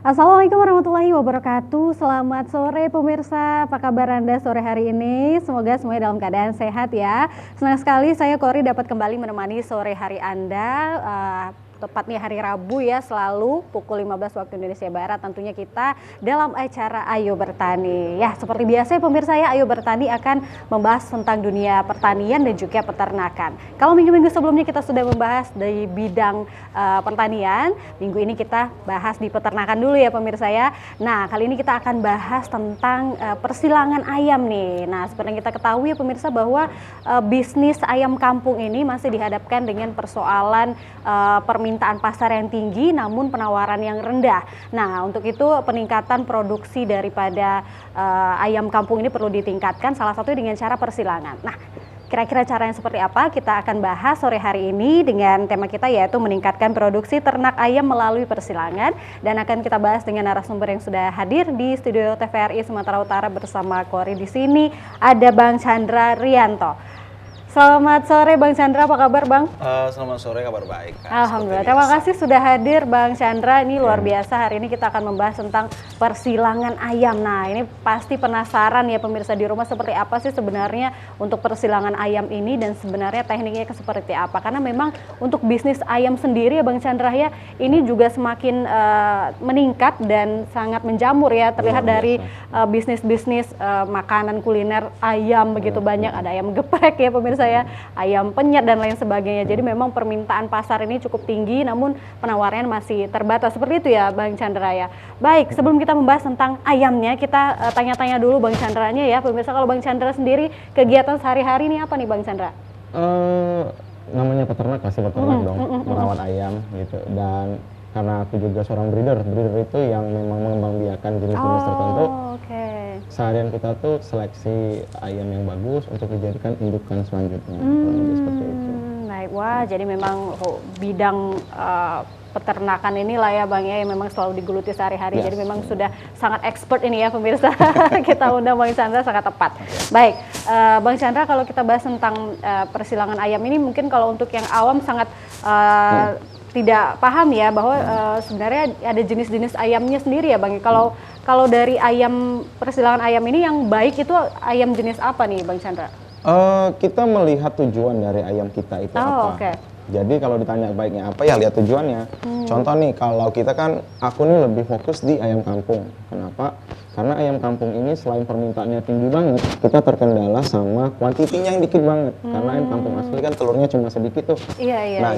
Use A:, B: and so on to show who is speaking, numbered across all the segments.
A: Assalamualaikum warahmatullahi wabarakatuh. Selamat sore pemirsa, apa kabar Anda sore hari ini? Semoga semuanya dalam keadaan sehat ya. Senang sekali saya Kori dapat kembali menemani sore hari Anda. Tepatnya hari Rabu ya, selalu pukul 15 waktu Indonesia Barat. Tentunya kita dalam acara Ayo Bertani. Ya, seperti biasa ya pemirsa ya, Ayo Bertani akan membahas tentang dunia pertanian dan juga peternakan. Kalau minggu-minggu sebelumnya kita sudah membahas dari bidang pertanian, minggu ini kita bahas di peternakan dulu ya pemirsa ya. Nah, kali ini kita akan bahas tentang persilangan ayam nih. Nah, seperti yang kita ketahui ya pemirsa bahwa bisnis ayam kampung ini masih dihadapkan dengan persoalan permintaan pasar yang tinggi namun penawaran yang rendah. Nah, untuk itu peningkatan produksi daripada ayam kampung ini perlu ditingkatkan, salah satunya dengan cara persilangan. Nah, kira-kira cara yang seperti apa kita akan bahas sore hari ini dengan tema kita yaitu meningkatkan produksi ternak ayam melalui persilangan, dan akan kita bahas dengan narasumber yang sudah hadir di studio TVRI Sumatera Utara bersama Kori. Di sini ada Bang Chandra Rianto. Selamat sore Bang Chandra, apa kabar Bang?
B: Selamat sore, kabar baik.
A: Alhamdulillah, terima kasih sudah hadir Bang Chandra. Ini luar biasa, hari ini kita akan membahas tentang persilangan ayam. Nah, ini pasti penasaran ya pemirsa di rumah, seperti apa sih sebenarnya untuk persilangan ayam ini dan sebenarnya tekniknya seperti apa. Karena memang untuk bisnis ayam sendiri ya Bang Chandra ya, ini juga semakin meningkat dan sangat menjamur ya. Terlihat dari bisnis-bisnis makanan kuliner ayam begitu banyak. Ada ayam geprek ya pemirsa ya, ayam penyet dan lain sebagainya. Jadi memang permintaan pasar ini cukup tinggi namun penawarannya masih terbatas. Seperti itu ya Bang Chandra ya. Baik, sebelum kita membahas tentang ayamnya, kita tanya-tanya dulu Bang Chandranya ya. Pemirsa, kalau Bang Chandra sendiri kegiatan sehari-hari ini apa nih Bang Chandra?
C: Namanya peternak, pasti peternak dong, merawat ayam gitu. Dan karena aku juga seorang breeder itu yang memang mengembangbiakan jenis-jenis tertentu. Seharian kita tuh seleksi ayam yang bagus untuk dijadikan indukan selanjutnya. Seperti itu.
A: Baik, wah jadi memang bidang peternakan inilah ya Bang ya, yang memang selalu digeluti sehari-hari. Jadi memang sudah sangat expert ini ya pemirsa. Kita undang Bang Chandra sangat tepat. Baik, Bang Chandra, kalau kita bahas tentang persilangan ayam ini, mungkin kalau untuk yang awam sangat tidak paham ya bahwa sebenarnya ada jenis-jenis ayamnya sendiri ya Bang. Kalau dari ayam persilangan ayam ini yang baik itu ayam jenis apa nih Bang Chandra?
C: Kita melihat tujuan dari ayam kita itu apa. Jadi kalau ditanya baiknya apa, ya lihat tujuannya. Contoh nih, kalau kita kan, aku nih lebih fokus di ayam kampung. Kenapa? Karena ayam kampung ini selain permintaannya tinggi banget, kita terkendala sama kuantitinya yang dikit banget. Karena ayam kampung asli kan telurnya cuma sedikit tuh.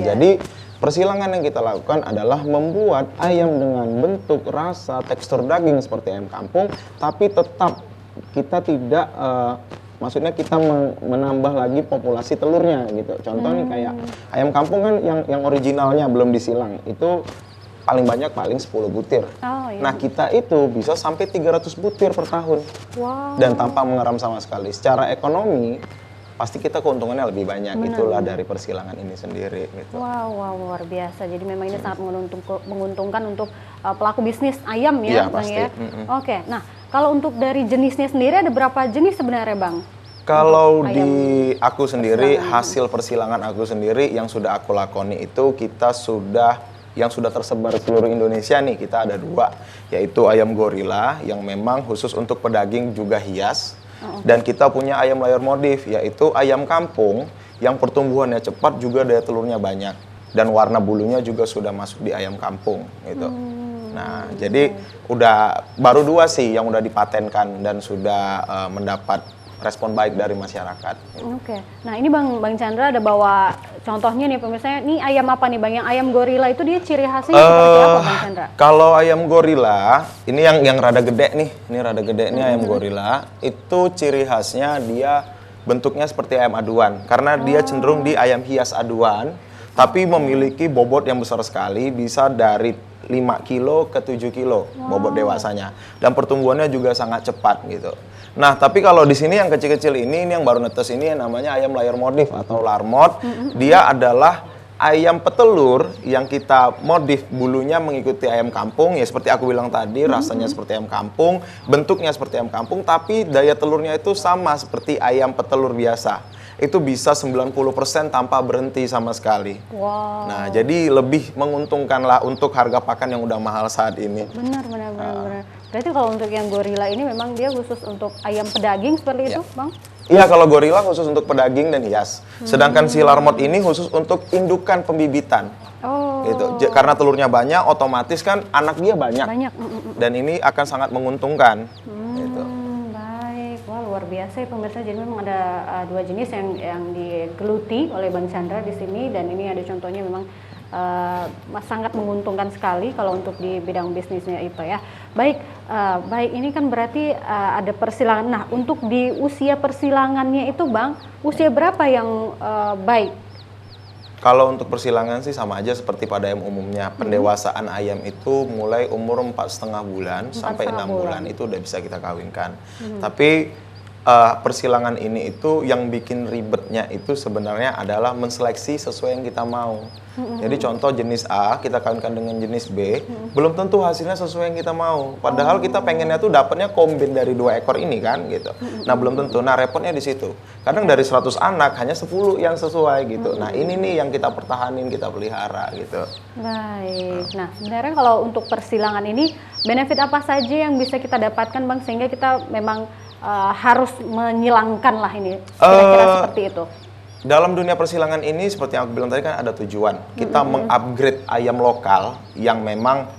C: Jadi persilangan yang kita lakukan adalah membuat ayam dengan bentuk, rasa, tekstur daging seperti ayam kampung, tapi tetap kita tidak maksudnya kita menambah lagi populasi telurnya gitu. Contoh nih kayak ayam kampung kan yang originalnya belum disilang, itu paling banyak paling 10 butir. Nah, kita itu bisa sampai 300 butir per tahun. Dan tanpa mengeram sama sekali. Secara ekonomi pasti kita keuntungannya lebih banyak. Itulah dari persilangan ini sendiri gitu.
A: Wow, luar biasa. Jadi memang ini sangat menguntungkan untuk pelaku bisnis ayam ya, Bang ya. Oke. Nah, kalau untuk dari jenisnya sendiri ada berapa jenis sebenarnya, Bang?
B: Kalau di aku sendiri, hasil persilangan aku sendiri yang sudah aku lakoni itu yang sudah tersebar di seluruh Indonesia nih, kita ada 2, yaitu ayam gorila yang memang khusus untuk pedaging juga hias. Dan kita punya ayam layar modif, yaitu ayam kampung yang pertumbuhannya cepat juga daya telurnya banyak. Dan warna bulunya juga sudah masuk di ayam kampung gitu. Nah, jadi baru 2 sih yang udah dipatenkan dan sudah mendapat respon baik dari masyarakat.
A: Nah ini Bang Chandra ada bawa contohnya nih pemirsa. Ini ayam apa nih Bang? Yang ayam gorila itu dia ciri khasnya seperti apa Bang Chandra?
B: Kalau ayam gorila, ini yang rada gede nih. Ini rada gede nih ayam gorila. Itu ciri khasnya dia bentuknya seperti ayam aduan. Karena dia cenderung di ayam hias aduan, tapi memiliki bobot yang besar sekali, bisa dari 5 kilo ke 7 kilo bobot dewasanya. Dan pertumbuhannya juga sangat cepat gitu. Nah, tapi kalau di sini yang kecil-kecil ini yang baru netes ini yang namanya ayam layar modif atau larmot. Dia adalah ayam petelur yang kita modif bulunya mengikuti ayam kampung, ya seperti aku bilang tadi, rasanya seperti ayam kampung, bentuknya seperti ayam kampung, tapi daya telurnya itu sama seperti ayam petelur biasa. itu bisa 90% tanpa berhenti sama sekali.
A: Wow.
B: Nah, jadi lebih menguntungkan lah untuk harga pakan yang udah mahal saat ini.
A: Benar. Berarti kalau untuk yang gorila ini memang dia khusus untuk ayam pedaging seperti itu, Bang?
B: Iya, kalau gorila khusus untuk pedaging dan hias. Sedangkan si larmot ini khusus untuk indukan pembibitan.
A: Oh.
B: Gitu. Karena telurnya banyak, otomatis kan anak dia banyak. Dan ini akan sangat menguntungkan. Gitu.
A: Baik, wah luar biasa ya pemirsa. Jadi memang ada dua jenis yang digeluti oleh Bang Chandra di sini, dan ini ada contohnya memang sangat menguntungkan sekali kalau untuk di bidang bisnisnya itu ya. Baik, ini kan berarti ada persilangan. Nah, untuk di usia persilangannya itu, Bang, usia berapa yang baik?
B: Kalau untuk persilangan sih sama aja seperti pada ayam umumnya. Pendewasaan ayam itu mulai umur 4,5 bulan sampai 6 bulan itu udah bisa kita kawinkan. Tapi persilangan ini itu yang bikin ribetnya itu sebenarnya adalah menseleksi sesuai yang kita mau. Jadi contoh jenis A kita kawinkan dengan jenis B, belum tentu hasilnya sesuai yang kita mau. Padahal kita pengennya tuh dapatnya kombin dari 2 ekor ini kan gitu. Nah, belum tentu. Nah, repotnya di situ. Kadang dari 100 anak hanya 10 yang sesuai gitu. Nah, ini nih yang kita pertahanin, kita pelihara gitu.
A: Baik. Nah, sebenarnya kalau untuk persilangan ini benefit apa saja yang bisa kita dapatkan, Bang, sehingga kita memang harus menyilangkan lah ini, kira-kira seperti itu?
B: Dalam dunia persilangan ini seperti yang aku bilang tadi kan ada tujuan. Kita mengupgrade ayam lokal yang memang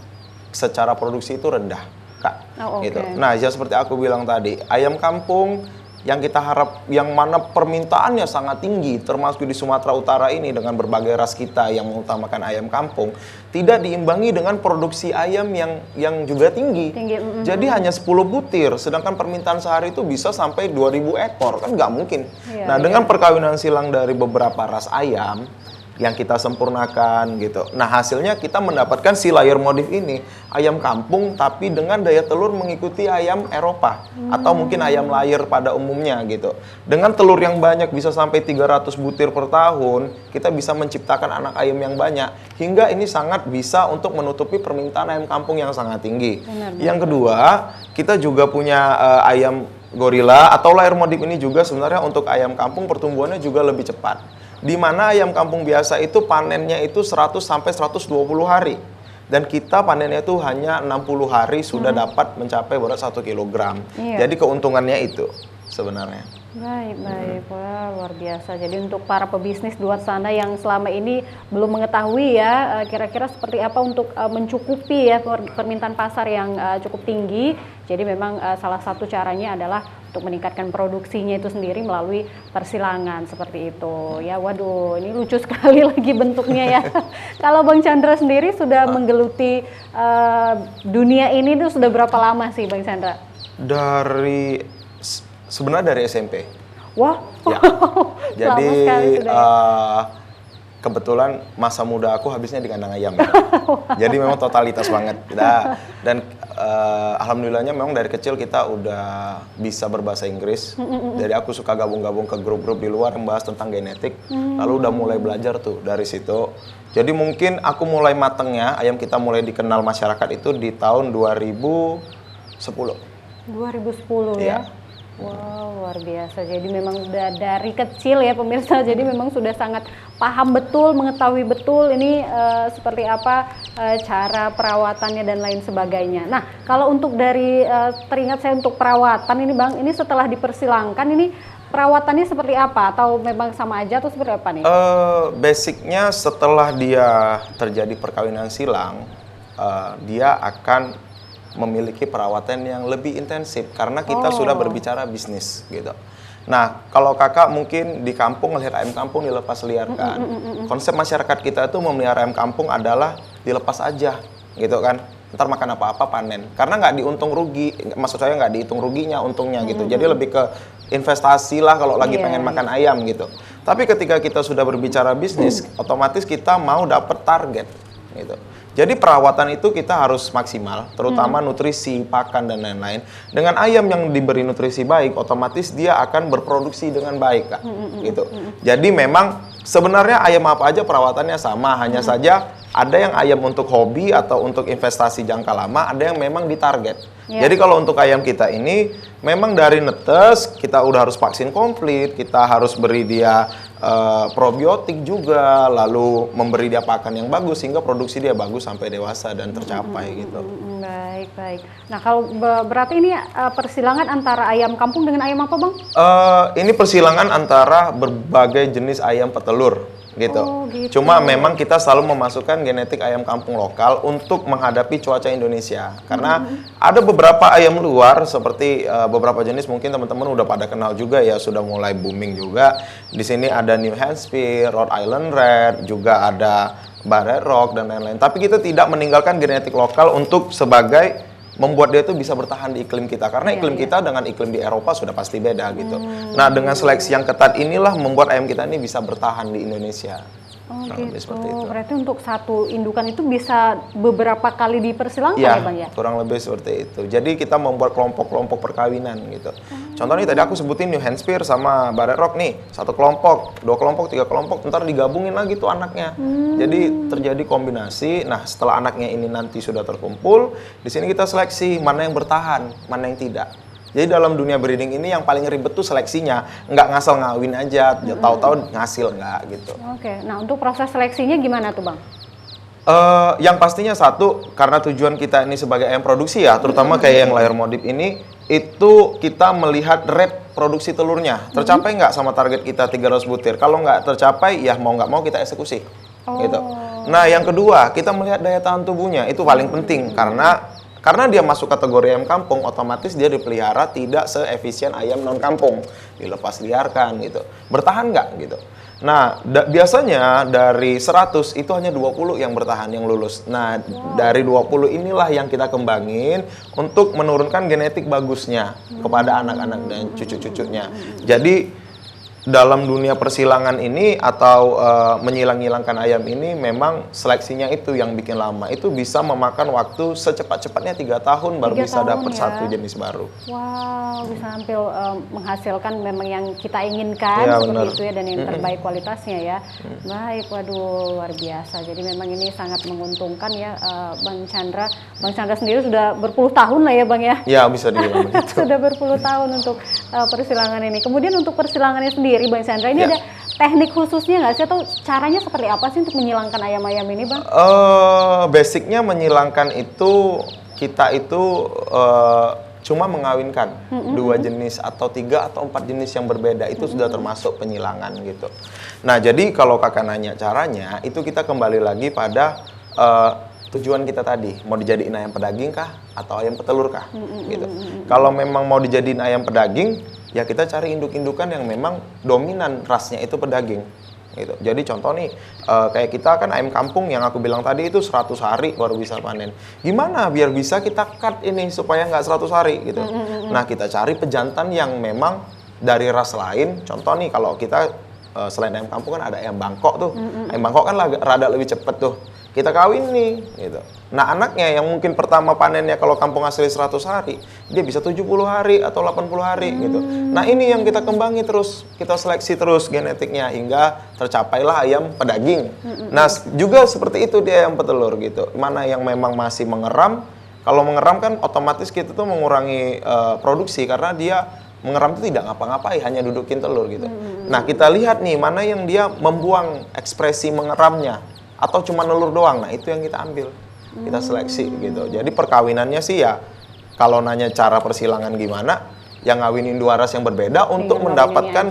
B: secara produksi itu rendah, Kak. Gitu. Nah, ya seperti aku bilang tadi, ayam kampung yang kita harap, yang mana permintaannya sangat tinggi, termasuk di Sumatera Utara ini dengan berbagai ras kita yang mengutamakan ayam kampung, tidak diimbangi dengan produksi ayam yang juga tinggi. Jadi hanya 10 butir, sedangkan permintaan sehari itu bisa sampai 2.000 ekor, kan nggak mungkin. Nah, dengan perkawinan silang dari beberapa ras ayam yang kita sempurnakan gitu. Nah, hasilnya kita mendapatkan si layer modif ini, ayam kampung tapi dengan daya telur mengikuti ayam Eropa atau mungkin ayam layer pada umumnya gitu. Dengan telur yang banyak bisa sampai 300 butir per tahun, kita bisa menciptakan anak ayam yang banyak hingga ini sangat bisa untuk menutupi permintaan ayam kampung yang sangat tinggi. Yang kedua, kita juga punya ayam gorila atau layer modif ini juga sebenarnya untuk ayam kampung pertumbuhannya juga lebih cepat. Di mana ayam kampung biasa itu panennya itu 100 sampai 120 hari. Dan kita panennya itu hanya 60 hari sudah dapat mencapai berat 1 kilogram. Jadi keuntungannya itu sebenarnya.
A: Baik. Wah, luar biasa. Jadi untuk para pebisnis di luar sana yang selama ini belum mengetahui ya kira-kira seperti apa untuk mencukupi ya permintaan pasar yang cukup tinggi. Jadi memang salah satu caranya adalah untuk meningkatkan produksinya itu sendiri melalui persilangan seperti itu. Ya, waduh, ini lucu sekali lagi bentuknya ya. Kalau Bang Chandra sendiri sudah menggeluti dunia ini tuh sudah berapa lama sih, Bang Chandra?
B: Sebenarnya dari SMP.
A: Wah,
B: ya. Jadi kebetulan masa muda aku habisnya di kandang ayam. Jadi memang totalitas banget. Dan alhamdulillahnya memang dari kecil kita udah bisa berbahasa Inggris. Dari aku suka gabung-gabung ke grup-grup di luar yang bahas tentang genetik. Lalu udah mulai belajar tuh dari situ. Jadi mungkin aku mulai matengnya, ayam kita mulai dikenal masyarakat itu di tahun 2010.
A: 2010 ya? Wow, luar biasa. Jadi memang udah dari kecil ya pemirsa, jadi memang sudah sangat paham betul, mengetahui betul ini seperti apa cara perawatannya dan lain sebagainya. Nah, kalau untuk dari, teringat saya untuk perawatan ini Bang, ini setelah dipersilangkan ini perawatannya seperti apa? Atau memang sama aja atau seperti apa nih?
B: Basicnya setelah dia terjadi perkawinan silang, dia akan memiliki perawatan yang lebih intensif karena kita sudah berbicara bisnis gitu. Nah, kalau kakak mungkin di kampung melihat ayam kampung dilepas liarkan. Konsep masyarakat kita itu memelihara ayam kampung adalah dilepas aja gitu kan. Ntar makan apa-apa panen. Karena nggak diuntung rugi, maksud saya nggak dihitung ruginya, untungnya gitu. Jadi lebih ke investasi lah kalau lagi pengen makan ayam gitu. Tapi ketika kita sudah berbicara bisnis, otomatis kita mau dapat target gitu. Jadi perawatan itu kita harus maksimal, terutama nutrisi, pakan, dan lain-lain. Dengan ayam yang diberi nutrisi baik, otomatis dia akan berproduksi dengan baik, Kak. Gitu. Jadi memang sebenarnya ayam apa aja perawatannya sama, hanya saja Ada yang ayam untuk hobi atau untuk investasi jangka lama, ada yang memang ditarget.
A: Yeah.
B: Jadi kalau untuk ayam kita ini, memang dari netes kita udah harus vaksin komplit, kita harus beri dia probiotik juga, lalu memberi dia pakan yang bagus sehingga produksi dia bagus sampai dewasa dan tercapai gitu.
A: Baik. Nah kalau berarti ini persilangan antara ayam kampung dengan ayam apa, Bang?
B: Ini persilangan antara berbagai jenis ayam petelur. Gitu.
A: Oh, gitu.
B: Cuma memang kita selalu memasukkan genetik ayam kampung lokal untuk menghadapi cuaca Indonesia. Karena ada beberapa ayam luar seperti beberapa jenis mungkin teman-teman udah pada kenal juga ya, sudah mulai booming juga. Di sini ada New Hampshire, Rhode Island Red, juga ada Barred Rock dan lain-lain. Tapi kita tidak meninggalkan genetik lokal untuk sebagai membuat dia itu bisa bertahan di iklim kita. Karena iklim kita dengan iklim di Eropa sudah pasti beda gitu. Nah, dengan seleksi yang ketat inilah membuat ayam kita ini bisa bertahan di Indonesia.
A: Oh
B: Lebih
A: gitu.
B: seperti itu.
A: Berarti untuk satu indukan itu bisa beberapa kali dipersilangkan ya, Bang ya?
B: Kurang lebih seperti itu. Jadi kita membuat kelompok-kelompok perkawinan gitu. Contohnya tadi aku sebutin New Hampshire sama Barred Rock nih, satu kelompok, 2 kelompok, 3 kelompok, ntar digabungin lagi tuh anaknya. Jadi terjadi kombinasi. Nah, setelah anaknya ini nanti sudah terkumpul, di sini kita seleksi mana yang bertahan, mana yang tidak. Jadi dalam dunia breeding ini yang paling ribet tuh seleksinya, nggak ngasal ngawin aja, tahu-tahu ngasil nggak gitu.
A: Oke, nah untuk proses seleksinya gimana tuh, Bang?
B: Yang pastinya satu, karena tujuan kita ini sebagai ayam produksi ya, terutama kayak yang layer modif ini, itu kita melihat rate produksi telurnya. Tercapai nggak sama target kita 300 butir? Kalau nggak tercapai, ya mau nggak mau kita eksekusi. Gitu. Nah, yang kedua, kita melihat daya tahan tubuhnya. Itu paling penting, karena dia masuk kategori ayam kampung, otomatis dia dipelihara tidak seefisien ayam non kampung, dilepas liarkan gitu. Bertahan nggak gitu. Nah, biasanya dari 100 itu hanya 20 yang bertahan, yang lulus. Nah, dari 20 inilah yang kita kembangin untuk menurunkan genetik bagusnya kepada anak-anak dan cucu-cucunya. Jadi dalam dunia persilangan ini atau menyilang-nyilangkan ayam ini memang seleksinya itu yang bikin lama. Itu bisa memakan waktu secepat-cepatnya 3 tahun baru
A: 3
B: bisa
A: tahun
B: dapat
A: ya.
B: satu jenis baru.
A: Wow, bisa hampir menghasilkan memang yang kita inginkan
B: Ya,
A: seperti
B: benar.
A: itu ya, dan yang terbaik kualitasnya ya. Baik, waduh luar biasa. Jadi memang ini sangat menguntungkan ya, Bang Chandra. Bang Chandra sendiri sudah berpuluh tahun lah ya, Bang ya.
B: Ya, bisa dibilang begitu.
A: Sudah berpuluh tahun untuk persilangan ini. Kemudian untuk persilangannya sendiri, Bang Chandra, ini
B: Ya.
A: ada teknik khususnya nggak sih, atau caranya seperti apa sih untuk menyilangkan ayam-ayam ini, Bang?
B: Basicnya menyilangkan itu kita itu cuma mengawinkan 2 jenis atau 3 atau 4 jenis yang berbeda, itu sudah termasuk penyilangan gitu. Nah, jadi kalau kakak nanya caranya, itu kita kembali lagi pada tujuan kita tadi, mau dijadiin ayam pedaging kah atau ayam petelur kah gitu. Kalau memang mau dijadiin ayam pedaging, ya kita cari induk-indukan yang memang dominan rasnya itu pedaging gitu. Jadi contoh nih, kayak kita kan ayam kampung yang aku bilang tadi itu 100 hari baru bisa panen. Gimana biar bisa kita cut ini supaya nggak 100 hari gitu. Nah, kita cari pejantan yang memang dari ras lain. Contoh nih, kalau kita selain ayam kampung kan ada ayam Bangkok tuh. Ayam Bangkok kan rada lebih cepet tuh. Kita kawin nih gitu. Nah, anaknya yang mungkin pertama panennya kalau kampung asli 100 hari, dia bisa 70 hari atau 80 hari gitu. Nah, ini yang kita kembangi terus, kita seleksi terus genetiknya hingga tercapailah ayam pedaging. Nah, juga seperti itu dia ayam petelur gitu. Mana yang memang masih mengeram, kalau mengeram kan otomatis kita tuh mengurangi produksi karena dia mengeram itu tidak ngapa-ngapain, hanya dudukin telur gitu. Nah, kita lihat nih mana yang dia membuang ekspresi mengeramnya atau cuma nelur doang. Nah, itu yang kita ambil, kita seleksi gitu. Jadi perkawinannya sih ya, kalau nanya cara persilangan gimana, yang ngawinin 2 ras yang berbeda untuk mendapatkan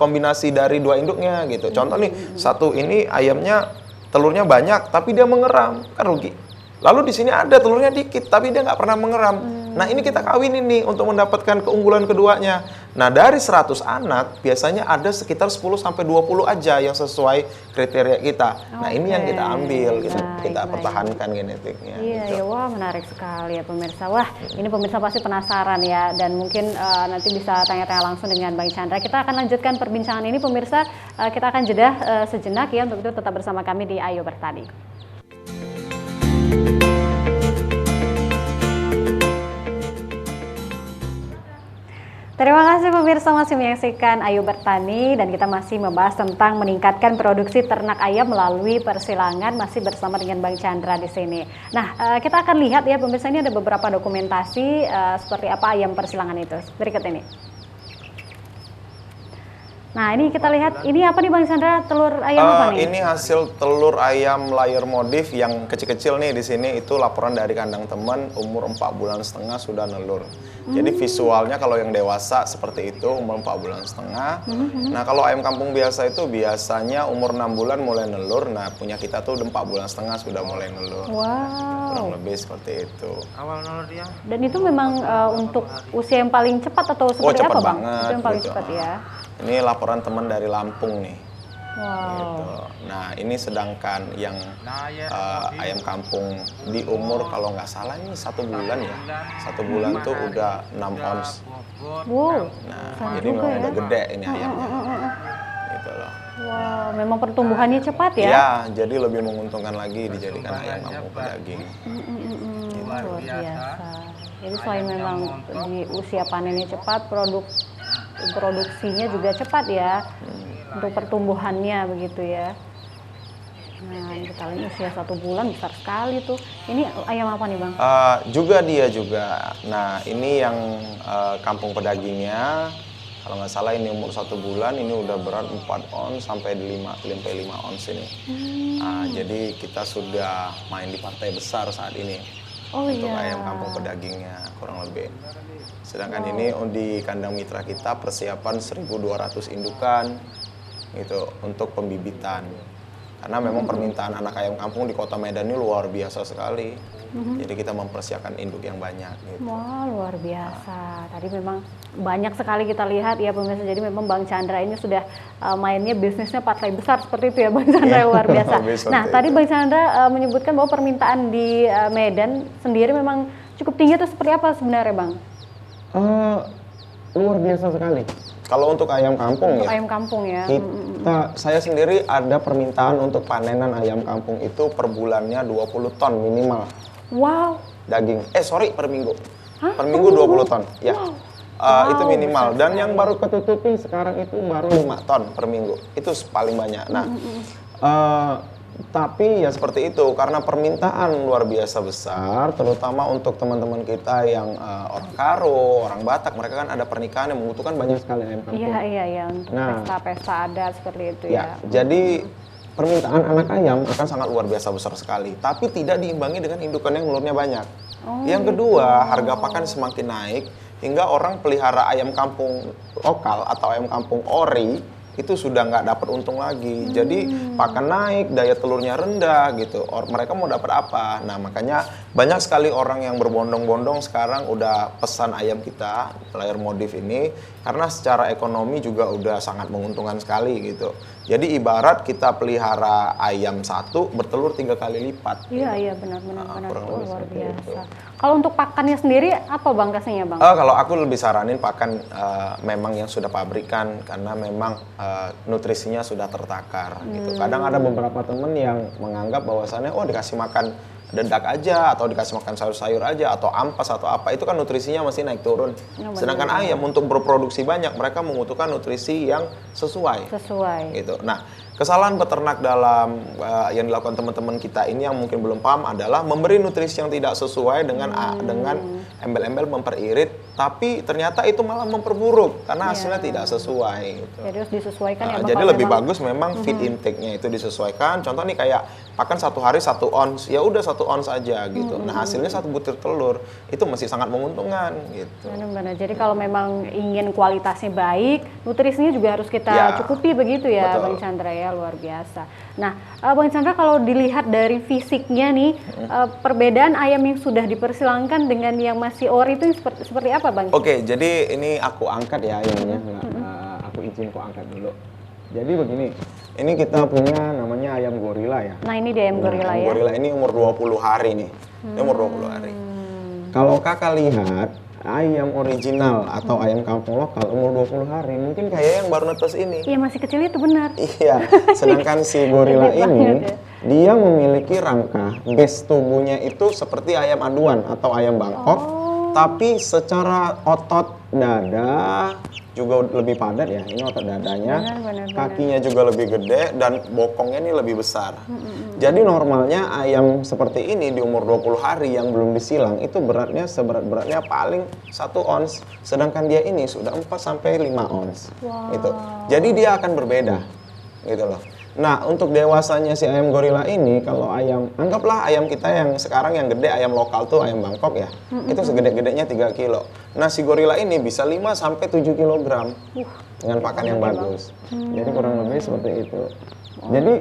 B: kombinasi dari 2 induknya gitu. Contoh nih, satu ini ayamnya telurnya banyak tapi dia mengeram, kan rugi. Lalu di sini ada telurnya dikit tapi dia nggak pernah mengeram. Nah, ini kita kawinin nih untuk mendapatkan keunggulan keduanya. Nah, dari 100 anak biasanya ada sekitar 10 sampai 20 aja yang sesuai kriteria kita. Nah, ini yang kita ambil, kita pertahankan genetiknya.
A: Iya,
B: gitu.
A: ya, wah menarik sekali ya pemirsa. Wah, ini pemirsa pasti penasaran ya, dan mungkin nanti bisa tanya-tanya langsung dengan Bang Chandra. Kita akan lanjutkan perbincangan ini pemirsa. Kita akan jeda sejenak ya, untuk itu tetap bersama kami di Ayo Bertani. Terima kasih pemirsa masih menyaksikan Ayo Bertani dan kita masih membahas tentang meningkatkan produksi ternak ayam melalui persilangan, masih bersama dengan Bang Chandra di sini. Nah, kita akan lihat ya pemirsa, ini ada beberapa dokumentasi seperti apa ayam persilangan itu. Berikut ini. Nah, ini kita lihat, ini apa nih Bang Chandra, telur ayam apa nih?
B: Ini hasil telur ayam layer modif yang kecil-kecil nih di sini, itu laporan dari kandang teman, umur 4,5 bulan sudah nelur. Jadi visualnya kalau yang dewasa seperti itu, umur 4,5 bulan. Nah, kalau ayam kampung biasa itu biasanya umur 6 bulan mulai nelur. Nah, punya kita tuh 4,5 bulan sudah mulai nelur.
A: Wow.
B: Kurang lebih seperti itu.
D: Awal nelur dia.
A: Dan itu memang untuk usia yang paling cepat atau seperti
B: cepat
A: apa Bang?
B: banget,
A: Itu yang paling
B: gitu.
A: cepat ya.
B: Ini laporan teman dari Lampung nih.
A: Wow.
B: Gitu. Nah, ini sedangkan yang ayam kampung di umur kalau nggak salah ini 1 bulan ya. 1 bulan tuh udah 6 ons.
A: Wow.
B: Nah, jadi memang udah gede ini ayamnya. Gitu loh.
A: Wow, memang pertumbuhannya cepat ya?
B: Ya, jadi lebih menguntungkan lagi dijadikan ayam kampung pedaging.
A: Luar biasa. Jadi selain memang di usia panennya cepat, produksinya juga cepat ya, untuk pertumbuhannya begitu ya. Nah, kita lihat usia 1 bulan besar sekali tuh. Ini ayam apa nih Bang?
B: Dia juga. Nah, ini yang kampung pedagingnya. Kalau nggak salah ini umur 1 bulan, ini udah berat 4 ons sampai 5 ons ini. Nah, jadi kita sudah main di partai besar saat ini. Untuk ayam kampung pedagingnya kurang lebih. Sedangkan ini di kandang mitra kita persiapan 1.200 indukan gitu untuk pembibitan. Karena memang permintaan anak ayam kampung di Kota Medan ini luar biasa sekali. Jadi kita mempersiapkan induk yang banyak gitu.
A: Wah, luar biasa. Tadi memang banyak sekali kita lihat ya pemirsa. Jadi memang Bang Chandra ini sudah mainnya bisnisnya partai besar seperti itu ya Bang Chandra, luar biasa. Nah, tadi Bang Chandra menyebutkan bahwa permintaan di Medan sendiri memang cukup tinggi, itu seperti apa sebenarnya Bang?
C: Luar biasa sekali. Kalau untuk ayam kampung
A: Ayam kampung ya.
C: Saya sendiri ada permintaan untuk panenan ayam kampung itu per bulannya 20 ton minimal.
A: Wow.
C: Daging. Per minggu.
A: Hah?
C: Per minggu 20 ton. Ya. Itu minimal. Dan
A: sekali.
C: yang baru ketutupi sekarang itu baru 5 ton per minggu. Itu paling banyak. Nah, tapi ya seperti itu, karena permintaan luar biasa besar, terutama untuk teman-teman kita yang orang Karo, orang Batak, mereka kan ada pernikahan yang membutuhkan banyak sekali ayam kampung.
A: Iya, untuk pesta-pesta adat seperti itu ya.
C: Jadi permintaan anak ayam akan sangat luar biasa besar sekali, tapi tidak diimbangi dengan indukan yang telurnya banyak. Yang kedua, harga pakan semakin naik, hingga orang pelihara ayam kampung lokal atau ayam kampung ori, itu sudah nggak dapat untung lagi. Jadi pakan naik, daya telurnya rendah gitu. Mereka mau dapat apa? Nah, makanya banyak sekali orang yang berbondong-bondong sekarang udah pesan ayam kita, layer modif ini, karena secara ekonomi juga udah sangat menguntungkan sekali gitu. Jadi ibarat kita pelihara ayam satu, bertelur 3 kali lipat.
A: Iya, benar-benar luar biasa. Kalau untuk pakannya sendiri apa Bang kasihnya Bang?
B: Kalau aku lebih saranin pakan memang yang sudah pabrikan, karena memang nutrisinya sudah tertakar gitu. Kadang ada beberapa temen yang menganggap bahwasannya dikasih makan dedak aja atau dikasih makan sayur-sayur aja atau ampas atau apa, itu kan nutrisinya masih naik turun. Sedangkan ayam untuk berproduksi banyak, mereka membutuhkan nutrisi yang sesuai gitu. Nah, kesalahan peternak dalam yang dilakukan teman-teman kita ini yang mungkin belum paham adalah memberi nutrisi yang tidak sesuai dengan embel-embel memperirit, tapi ternyata itu malah memperburuk karena hasilnya tidak sesuai gitu.
A: Jadi harus disesuaikan ya Bang.
B: Jadi lebih bagus memang feed intake-nya itu disesuaikan. Contoh nih kayak pakan 1 hari 1 ons, ya udah 1 ons aja gitu. Nah, hasilnya 1 butir telur itu masih sangat menguntungkan gitu.
A: Benar-benar. Jadi kalau memang ingin kualitasnya baik, nutrisinya juga harus kita cukupi begitu ya. Betul. Bang Chandra ya, luar biasa. Nah, Bang Chandra kalau dilihat dari fisiknya nih, perbedaan ayam yang sudah dipersilangkan dengan yang masih ori itu seperti apa Bang?
C: Oke, jadi ini aku angkat ya ayamnya. Aku izin aku angkat dulu. Jadi begini, ini kita punya namanya ayam gorila ya.
A: Nah, ini dia ayam gorila ya.
C: Gorila ini umur 20 hari nih. Ini umur 20 hari. Kalau kakak lihat ayam original atau ayam kampung lokal umur 20 hari, mungkin kayak yang baru netes ini.
A: Iya, masih kecil itu benar.
C: Iya, sedangkan si gorila ini, dia memiliki rangka base tubuhnya itu seperti ayam aduan atau ayam Bangkok. Tapi secara otot dada juga lebih padat ya. Ini otot dadanya,
A: Benar.
C: kakinya juga lebih gede dan bokongnya ini lebih besar. Jadi normalnya ayam seperti ini di umur 20 hari yang belum disilang itu beratnya seberat-beratnya paling 1 ons. Sedangkan dia ini sudah 4 sampai 5 ons. Gitu. Jadi dia akan berbeda. Gitu loh. Nah, untuk dewasanya si ayam gorila ini, kalau anggaplah ayam kita yang sekarang yang gede, ayam lokal tuh ayam Bangkok ya, itu segede-gedenya 3 kilo. Nah, si gorila ini bisa 5 sampai 7 kilogram dengan pakan yang bagus. Jadi kurang lebih seperti itu. Jadi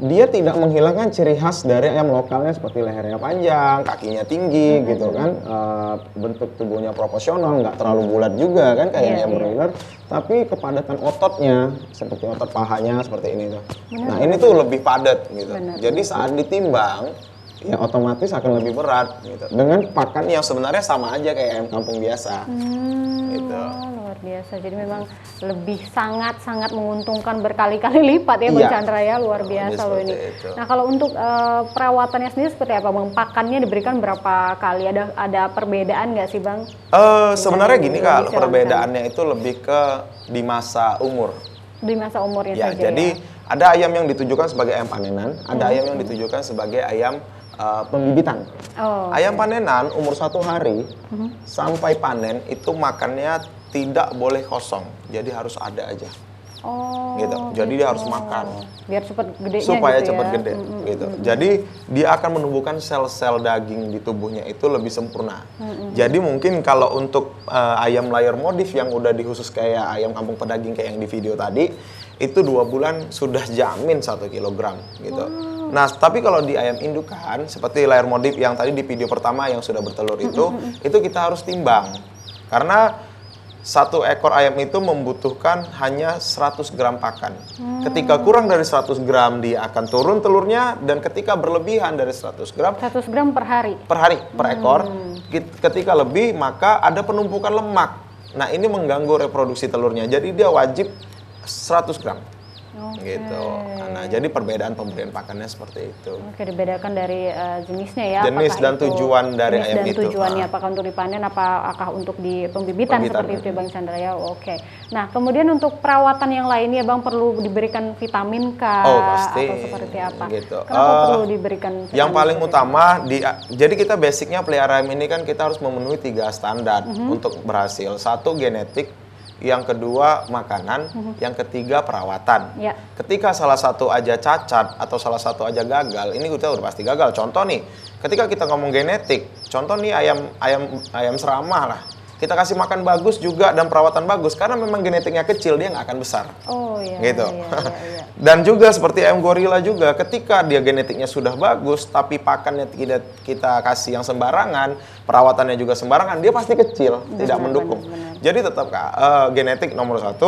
C: dia tidak menghilangkan ciri khas dari ayam lokalnya seperti lehernya panjang, kakinya tinggi gitu kan, bentuk tubuhnya proporsional, nggak terlalu bulat juga kan kayak ayam broiler, tapi kepadatan ototnya seperti otot pahanya seperti ini tuh. Nah ini tuh lebih padat gitu. Jadi saat ditimbang ya otomatis akan lebih berat gitu. Dengan pakan yang sebenarnya sama aja kayak ayam kampung biasa. Gitu.
A: Luar biasa. Jadi memang lebih sangat menguntungkan berkali-kali lipat ya Bang Chandra ya, luar biasa loh ini. Nah kalau untuk perawatannya sendiri seperti apa Bang? Pakannya diberikan berapa kali? Ada perbedaan nggak sih Bang?
B: Sebenarnya gini Kak, perbedaannya itu lebih ke di masa umur.
A: Di masa umurnya
B: ya,
A: saja
B: jadi
A: ya?
B: ada ayam yang ditujukan sebagai ayam panenan, ada ayam yang ditujukan sebagai ayam pembibitan. Ayam panenan umur 1 hari sampai panen itu makannya tidak boleh kosong, jadi harus ada aja. Gitu. Jadi dia harus makan.
A: Biar cepat gedenya
B: supaya
A: gitu
B: cepat
A: ya?
B: gede. Gitu. Jadi dia akan menumbuhkan sel-sel daging di tubuhnya itu lebih sempurna. Jadi mungkin kalau untuk ayam layer modif yang udah dikhusus kayak ayam kampung pedaging kayak yang di video tadi, itu 2 bulan sudah jamin 1 kilogram gitu. Nah, tapi kalau di ayam indukan seperti layer modif yang tadi di video pertama yang sudah bertelur itu kita harus timbang. Karena 1 ekor ayam itu membutuhkan hanya 100 gram pakan. Ketika kurang dari 100 gram dia akan turun telurnya, dan ketika berlebihan dari 100 gram
A: 100 gram per hari?
B: Per ekor. Ketika lebih maka ada penumpukan lemak. Nah ini mengganggu reproduksi telurnya, jadi dia wajib 100 gram. Gitu. Nah, jadi perbedaan pemberian pakannya seperti itu.
A: Oke, dibedakan dari jenisnya ya.
B: Jenis dan tujuan dari ayam itu.
A: Tujuannya apakah untuk dipanen, apakah untuk di pembibitan seperti itu ya Bang Chandra ya. Oke. Nah, kemudian untuk perawatan yang lainnya Bang perlu diberikan vitamin kah?
B: Pasti.
A: Atau seperti apa?
B: Gitu.
A: Kenapa perlu diberikan vitamin?
B: Yang paling utama jadi kita basicnya pelihara ayam ini kan kita harus memenuhi 3 standar untuk berhasil. 1 genetik, yang kedua makanan, yang ketiga perawatan. Ketika salah satu aja cacat atau salah satu aja gagal, ini kita udah pasti gagal. Contoh nih, ketika kita ngomong genetik, contoh nih ayam seramah lah. Kita kasih makan bagus juga dan perawatan bagus karena memang genetiknya kecil, dia nggak akan besar. Gitu. Dan juga seperti ayam gorila juga, ketika dia genetiknya sudah bagus tapi pakannya tidak kita kasih yang sembarangan, perawatannya juga sembarangan, dia pasti kecil, tidak mendukung. Jadi tetap genetik nomor 1,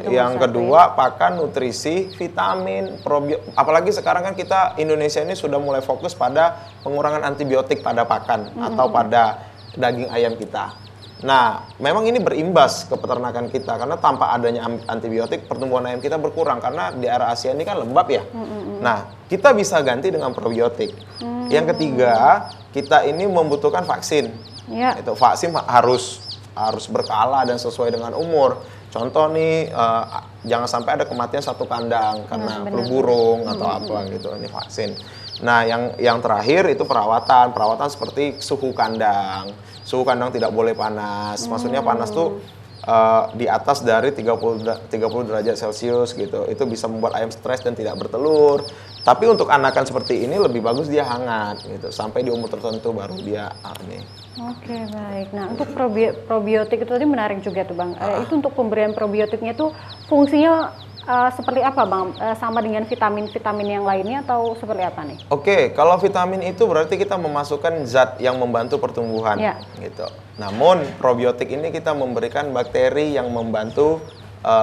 B: yang kedua pakan, nutrisi, vitamin, apalagi sekarang kan kita Indonesia ini sudah mulai fokus pada pengurangan antibiotik pada pakan atau pada daging ayam kita. Nah, memang ini berimbas ke peternakan kita karena tanpa adanya antibiotik pertumbuhan ayam kita berkurang karena di area Asia ini kan lembab ya. Nah, kita bisa ganti dengan probiotik. Yang ketiga, kita ini membutuhkan vaksin. Itu vaksin harus berkala dan sesuai dengan umur. Contoh nih, jangan sampai ada kematian 1 kandang karena flu burung atau apa gitu. Ini vaksin. Nah, yang terakhir itu perawatan seperti suhu kandang. Suhu kandang tidak boleh panas. Maksudnya panas tuh di atas dari 30 derajat Celcius gitu. Itu bisa membuat ayam stres dan tidak bertelur. Tapi untuk anakan seperti ini lebih bagus dia hangat gitu. Sampai di umur tertentu baru dia ini.
A: Oke, baik. Nah, untuk probiotik itu tadi menarik juga tuh Bang. Itu untuk pemberian probiotiknya itu fungsinya seperti apa Bang? Sama dengan vitamin-vitamin yang lainnya atau seperti apa nih?
B: Oke, kalau vitamin itu berarti kita memasukkan zat yang membantu pertumbuhan, gitu. Namun probiotik ini kita memberikan bakteri yang membantu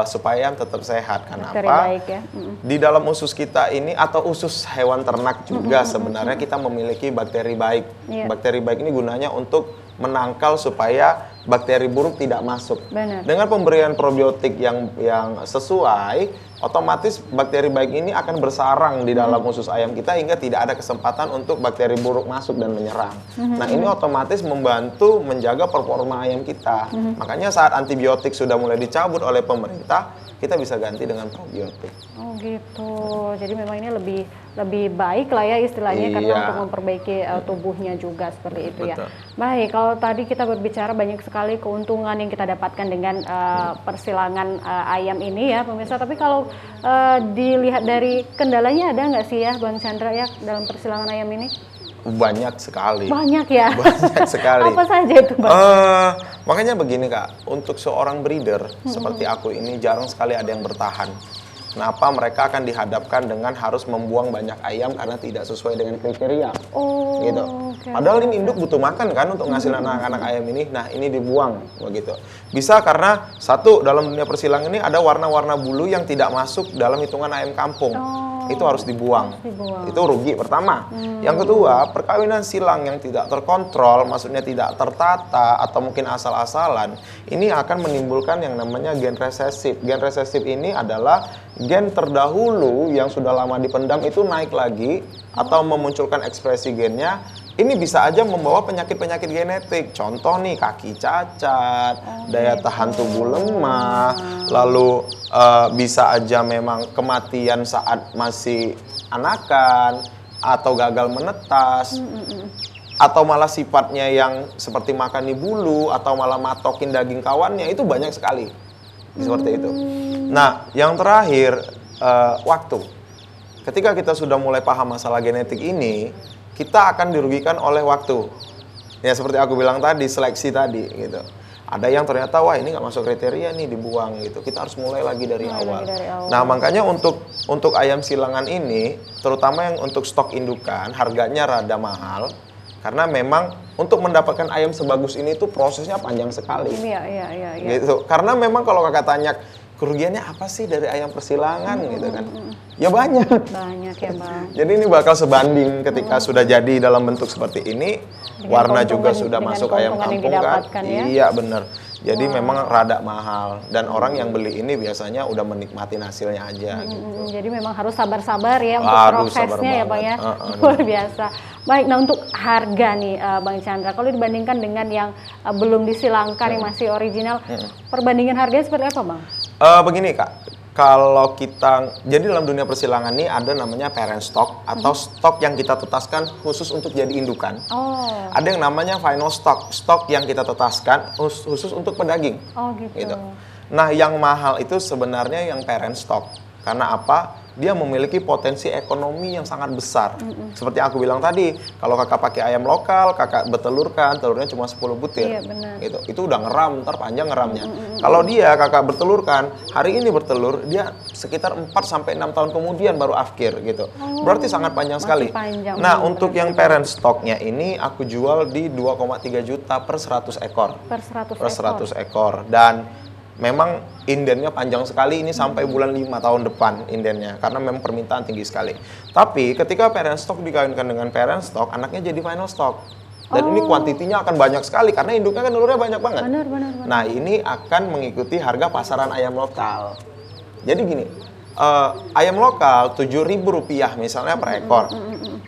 B: supaya tetap sehat. Kenapa?
A: Baik ya.
B: Di dalam usus kita ini atau usus hewan ternak juga sebenarnya kita memiliki bakteri baik. Bakteri baik ini gunanya untuk menangkal supaya bakteri buruk tidak masuk. Dengan pemberian probiotik yang sesuai, otomatis bakteri baik ini akan bersarang di dalam usus ayam kita hingga tidak ada kesempatan untuk bakteri buruk masuk dan menyerang. Nah, ini otomatis membantu menjaga performa ayam kita. Makanya saat antibiotik sudah mulai dicabut oleh pemerintah, kita bisa ganti dengan probiotik.
A: Oh gitu. Jadi memang ini lebih baik lah ya istilahnya karena untuk memperbaiki tubuhnya juga seperti itu. Betul. Ya. Baik, kalau tadi kita berbicara banyak sekali keuntungan yang kita dapatkan dengan persilangan ayam ini ya pemirsa. Tapi kalau dilihat dari kendalanya ada nggak sih ya Bang Chandra ya dalam persilangan ayam ini?
B: Banyak sekali.
A: Banyak ya?
B: Banyak sekali.
A: Apa saja itu Bang?
B: Makanya begini Kak, untuk seorang breeder seperti aku ini jarang sekali ada yang bertahan. Kenapa mereka akan dihadapkan dengan harus membuang banyak ayam karena tidak sesuai dengan kriteria.
A: Oh,
B: gitu. Okay. Padahal ini induk butuh makan kan untuk ngasilin anak-anak ayam ini. Nah, ini dibuang begitu. Bisa karena satu, dalam dunia persilangan ini ada warna-warna bulu yang tidak masuk dalam hitungan ayam kampung. Itu harus dibuang. Itu rugi pertama. Yang kedua, perkawinan silang yang tidak terkontrol, maksudnya tidak tertata atau mungkin asal-asalan, ini akan menimbulkan yang namanya gen resesif. Gen resesif ini adalah gen terdahulu yang sudah lama dipendam itu naik lagi atau memunculkan ekspresi gennya. Ini bisa aja membawa penyakit-penyakit genetik. Contoh nih, kaki cacat, daya tahan tubuh lemah, lalu bisa aja memang kematian saat masih anakan, atau gagal menetas, atau malah sifatnya yang seperti makan di bulu, atau malah matokin daging kawannya, itu banyak sekali. Seperti itu. Nah, yang terakhir, waktu. Ketika kita sudah mulai paham masalah genetik ini, kita akan dirugikan oleh waktu. Ya seperti aku bilang tadi, seleksi tadi gitu. Ada yang ternyata wah ini nggak masuk kriteria nih, dibuang gitu. Kita harus mulai lagi dari awal. Nah, makanya untuk ayam silangan ini, terutama yang untuk stok indukan, harganya rada mahal. Karena memang untuk mendapatkan ayam sebagus ini tuh prosesnya panjang sekali.
A: Iya.
B: Gitu. Karena memang kalau kakak tanya kerugiannya apa sih dari ayam persilangan gitu kan? Ya banyak.
A: Banyak ya Bang.
B: Jadi ini bakal sebanding ketika sudah jadi dalam bentuk seperti ini, dengan warna juga sudah masuk ayam kampung kan? Ya? Iya bener. Jadi memang rada mahal dan orang yang beli ini biasanya udah menikmatin hasilnya aja. Gitu.
A: Jadi memang harus sabar-sabar ya untuk prosesnya ya Bang ya. Luar biasa. Baik, nah untuk harga nih Bang Chandra, kalau dibandingkan dengan yang belum disilangkan yang masih original, perbandingan harganya seperti apa Bang?
B: Begini Kak, kalau kita, jadi dalam dunia persilangan ini ada namanya parent stock atau stok yang kita tetaskan khusus untuk jadi indukan. Ada yang namanya final stock, stok yang kita tetaskan khusus untuk pedaging. Gitu. Nah, yang mahal itu sebenarnya yang parent stock. Karena apa? Dia memiliki potensi ekonomi yang sangat besar. Seperti aku bilang tadi, kalau kakak pakai ayam lokal, kakak bertelurkan, telurnya cuma 10 butir.
A: Iya, benar.
B: Gitu. Itu udah ngeram, ntar panjang ngeramnya. Kalau dia kakak bertelurkan, hari ini bertelur, dia sekitar 4-6 tahun kemudian baru afkir gitu. Berarti sangat panjang sekali.
A: Panjang,
B: nah, untuk yang parent stocknya ini aku jual di 2,3 juta per 100 ekor.
A: Per
B: 100 ekor. Dan memang indennya panjang sekali, ini sampai bulan 5 tahun depan indennya, karena memang permintaan tinggi sekali. Tapi ketika parent stock dikawinkan dengan parent stock, anaknya jadi final stock. Dan ini kuantitinya akan banyak sekali, karena induknya kan telurnya banyak banget.
A: Benar.
B: Nah, ini akan mengikuti harga pasaran ayam lokal. Jadi gini, ayam lokal Rp7.000 misalnya per ekor.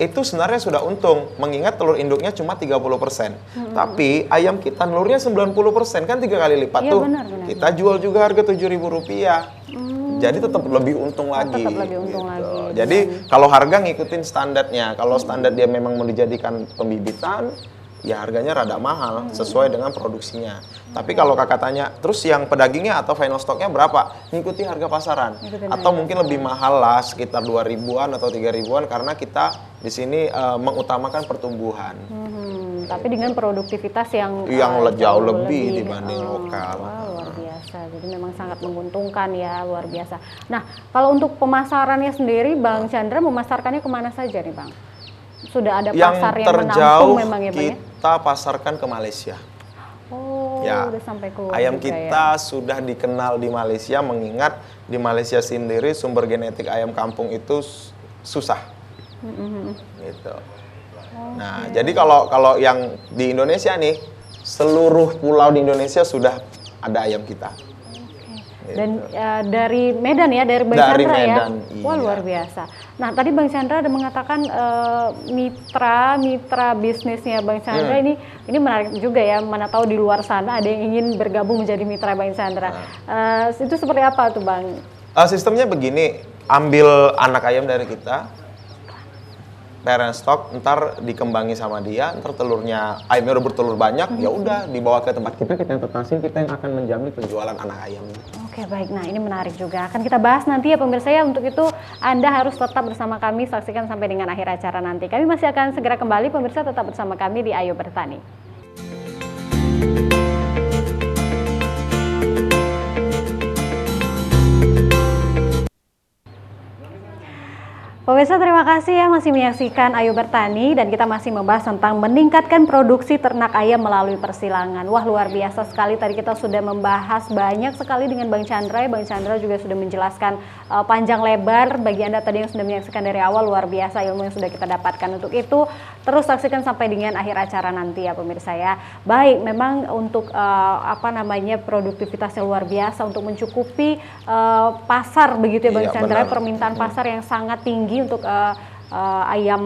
B: Itu sebenarnya sudah untung, mengingat telur induknya cuma 30%. Tapi ayam kita telurnya 90%, kan 3 kali lipat tuh.
A: Benar.
B: Kita jual juga harga Rp7.000. Jadi tetap lebih untung lagi.
A: Tetap lebih untung lagi.
B: Jadi kalau harga ngikutin standarnya. Kalau standar dia memang mau dijadikan pembibitan, ya harganya rada mahal sesuai dengan produksinya. Tapi kalau kakak tanya, terus yang pedagingnya atau final stocknya berapa? Ngikuti harga pasaran. Atau mungkin lebih mahal lah, sekitar 2.000-an atau 3.000-an karena kita di sini mengutamakan pertumbuhan.
A: Tapi dengan produktivitas yang
B: jauh lebih dibanding lokal.
A: Luar biasa. Jadi memang sangat menguntungkan ya, luar biasa. Nah, kalau untuk pemasarannya sendiri, Bang Chandra memasarkannya kemana saja nih Bang? Sudah ada pasar yang menampung memang ya Bang ya?
B: Kita pasarkan ke Malaysia.
A: Udah sampai keluar
B: ayam
A: juga,
B: kita sudah dikenal di Malaysia, mengingat di Malaysia sendiri sumber genetik ayam kampung itu susah. Gitu. Nah, jadi kalau yang di Indonesia nih, seluruh pulau di Indonesia sudah ada ayam kita. Gitu.
A: Dan dari Medan ya, dari Bang
B: Dari
A: Chandra ya.
B: Medan,
A: Wah,
B: iya.
A: luar biasa. Nah, tadi Bang Chandra ada mengatakan mitra bisnisnya Bang Chandra ini menarik juga ya. Mana tahu di luar sana ada yang ingin bergabung menjadi mitra Bang Chandra. Itu seperti apa tuh, Bang?
B: Sistemnya begini, ambil anak ayam dari kita, parent stock, ntar dikembangi sama dia, ntar telurnya ayamnya udah bertelur banyak, ya udah dibawa ke tempat kita yang tetasin, kita yang akan menjamin penjualan anak ayamnya.
A: Oke, baik. Nah, ini menarik juga. Akan kita bahas nanti ya pemirsa ya. Untuk itu Anda harus tetap bersama kami, saksikan sampai dengan akhir acara nanti. Kami masih akan segera kembali, pemirsa tetap bersama kami di Ayo Bertani. Pemirsa, terima kasih ya masih menyaksikan Ayo Bertani, dan kita masih membahas tentang meningkatkan produksi ternak ayam melalui persilangan. Wah, luar biasa sekali, tadi kita sudah membahas banyak sekali dengan Bang Chandra. Bang Chandra juga sudah menjelaskan panjang lebar. Bagi Anda tadi yang sudah menyaksikan dari awal, luar biasa ilmu yang sudah kita dapatkan. Untuk itu terus saksikan sampai dengan akhir acara nanti ya pemirsa ya. Baik, memang untuk produktivitasnya luar biasa untuk mencukupi pasar begitu ya Bang Chandra, permintaan pasar yang sangat tinggi untuk ayam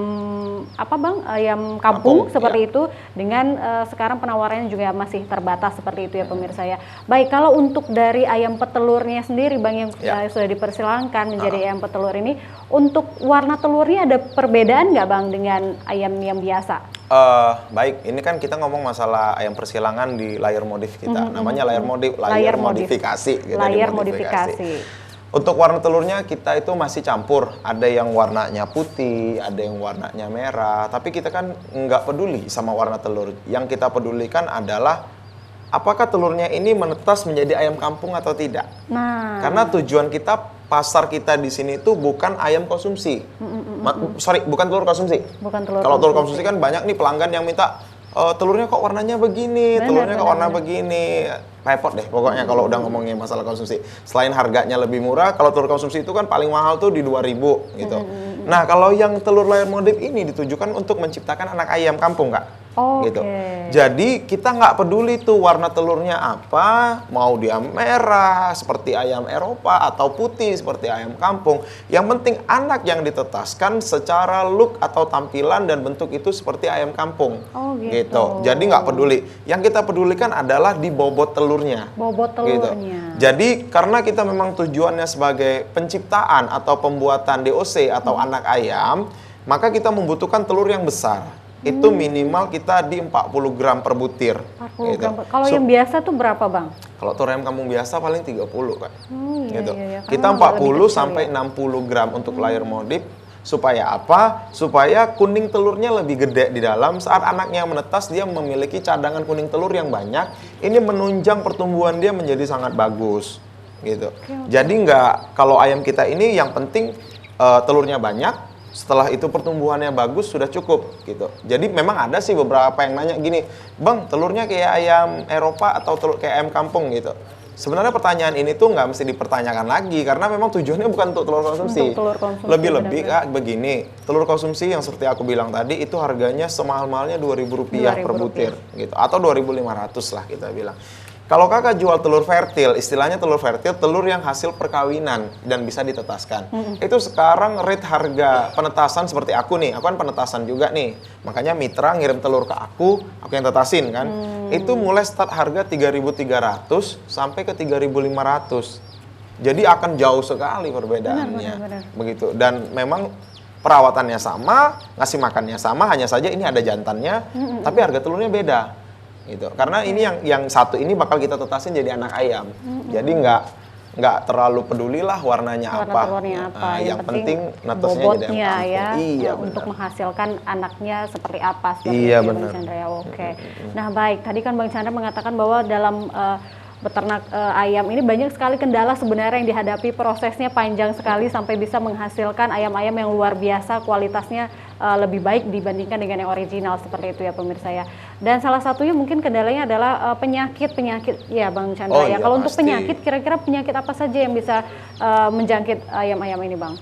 A: ayam kampung seperti itu, dengan sekarang penawarannya juga masih terbatas seperti itu ya pemirsa ya. Baik, kalau untuk dari ayam petelurnya sendiri Bang yang sudah dipersilangkan menjadi ayam petelur ini, untuk warna telurnya ada perbedaan nggak Bang dengan ayam yang biasa?
B: Baik, ini kan kita ngomong masalah ayam persilangan di layar modif kita, namanya layar modifikasi.
A: Layar modifikasi.
B: Untuk warna telurnya kita itu masih campur, ada yang warnanya putih, ada yang warnanya merah, tapi kita kan nggak peduli sama warna telur. Yang kita pedulikan adalah apakah telurnya ini menetas menjadi ayam kampung atau tidak.
A: Nah,
B: karena tujuan kita, pasar kita di sini itu bukan ayam konsumsi. Bukan telur konsumsi. Kalau telur konsumsi kan banyak nih pelanggan yang minta telurnya kok warnanya begini, telurnya kok warna begini. Repot deh pokoknya kalau udah ngomongin masalah konsumsi. Selain harganya lebih murah, kalau telur konsumsi itu kan paling mahal tuh di 2.000 gitu. Nah, kalau yang telur layar modif ini ditujukan untuk menciptakan anak ayam kampung, Kak. Gitu. Jadi kita nggak peduli tuh warna telurnya apa, mau dia merah seperti ayam Eropa atau putih seperti ayam kampung. Yang penting anak yang ditetaskan secara look atau tampilan dan bentuk itu seperti ayam kampung. Gitu. Jadi nggak peduli. Yang kita pedulikan adalah di bobot telurnya. Gitu. Jadi karena kita memang tujuannya sebagai penciptaan atau pembuatan DOC atau anak ayam, maka kita membutuhkan telur yang besar. Itu minimal kita di 40 gram per butir.
A: 40 gitu. Gram. Kalau yang biasa tuh berapa Bang?
B: Kalau telur ayam kampung biasa paling 30 kan. Gitu.
A: Iya.
B: Kita 40 sampai 60 gram untuk layar modif. Supaya apa? Supaya kuning telurnya lebih gede di dalam. Saat anaknya menetas, dia memiliki cadangan kuning telur yang banyak. Ini menunjang pertumbuhan dia menjadi sangat bagus. Gitu. Jadi kalau ayam kita ini yang penting telurnya banyak. Setelah itu pertumbuhannya bagus, sudah cukup gitu. Jadi memang ada sih beberapa yang nanya gini, Bang, telurnya kayak ayam Eropa atau telur kayak ayam kampung gitu. Sebenarnya pertanyaan ini tuh nggak mesti dipertanyakan lagi, karena memang tujuannya bukan untuk telur konsumsi. Lebih-lebih Kak, begini, telur konsumsi yang seperti aku bilang tadi itu harganya semahal-mahalnya Rp2.000 per butir gitu, atau 2.500 lah kita bilang. Kalau kakak jual telur fertil, istilahnya telur fertil, telur yang hasil perkawinan dan bisa ditetaskan. Itu sekarang rate harga penetasan seperti aku nih, aku kan penetasan juga nih. Makanya mitra ngirim telur ke aku yang tetasin kan. Itu mulai start harga 3.300 sampai ke 3.500. Jadi akan jauh sekali perbedaannya. Benar. Begitu. Dan memang perawatannya sama, ngasih makannya sama, hanya saja ini ada jantannya, tapi harga telurnya beda. Gitu. Karena ini yang satu ini bakal kita tetasin jadi anak ayam. Jadi nggak terlalu pedulilah warnanya
A: telurnya apa.
B: Yang penting netesnya jadi ayam kampung. Iya,
A: untuk menghasilkan anaknya seperti apa.
B: Iya, benar.
A: Bang Chandra ya. Oke. Nah, baik. Tadi kan Bang Chandra mengatakan bahwa dalam beternak ayam ini banyak sekali kendala sebenarnya yang dihadapi, prosesnya panjang sekali sampai bisa menghasilkan ayam-ayam yang luar biasa, kualitasnya lebih baik dibandingkan dengan yang original seperti itu ya pemirsa ya. Dan salah satunya mungkin kendalanya adalah penyakit ya Bang Chandra ya. Kalau untuk penyakit, kira-kira penyakit apa saja yang bisa menjangkit ayam-ayam ini Bang?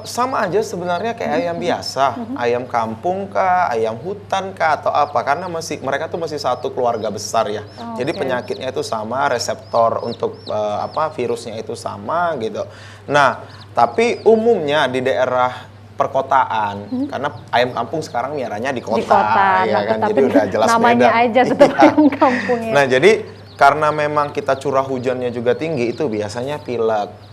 B: Sama aja sebenarnya kayak ayam biasa, ayam kampung kah, ayam hutan kah, atau apa, karena mereka tuh masih satu keluarga besar ya. Jadi penyakitnya itu sama, reseptor untuk virusnya itu sama gitu. Nah, tapi umumnya di daerah perkotaan, karena ayam kampung sekarang miaranya di kota, ya kan, jadi udah jelas
A: namanya
B: beda.
A: aja tetap ayam kampung ya.
B: Nah, jadi karena memang kita curah hujannya juga tinggi, itu biasanya pilek.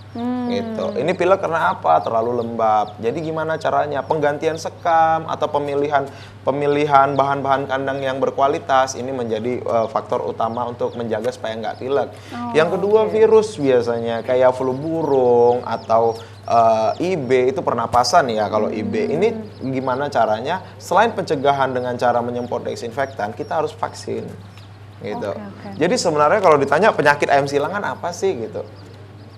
B: Gitu. Ini pilek karena apa? Terlalu lembab. Jadi gimana caranya? Penggantian sekam atau pemilihan bahan-bahan kandang yang berkualitas ini menjadi faktor utama untuk menjaga supaya nggak pilek. Yang kedua virus biasanya kayak flu burung atau IB itu pernapasan ya. Kalau IB ini gimana caranya? Selain pencegahan dengan cara menyemprot desinfektan, kita harus vaksin. Gitu. Jadi sebenarnya kalau ditanya penyakit ayam silangan apa sih gitu?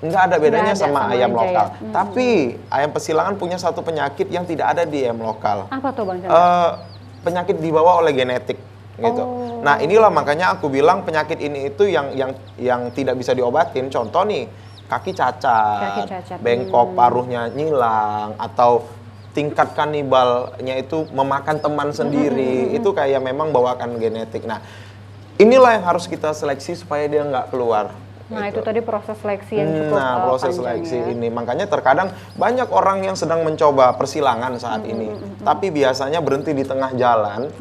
B: Nggak ada bedanya sama ayam lokal. Tapi ayam pesilangan punya satu penyakit yang tidak ada di ayam lokal.
A: Apa tuh Bang Chandra?
B: Penyakit dibawa oleh genetik gitu. Nah, inilah makanya aku bilang penyakit ini itu yang tidak bisa diobatin. Contoh nih, kaki cacat, bengkok, paruhnya nyilang, atau tingkat kanibalnya itu memakan teman sendiri. Itu kayak memang bawaan genetik. Nah, inilah yang harus kita seleksi supaya dia nggak keluar.
A: Nah, itu tadi proses seleksi yang cukup
B: proses seleksi ini. Makanya terkadang banyak orang yang sedang mencoba persilangan saat ini. Tapi biasanya berhenti di tengah jalan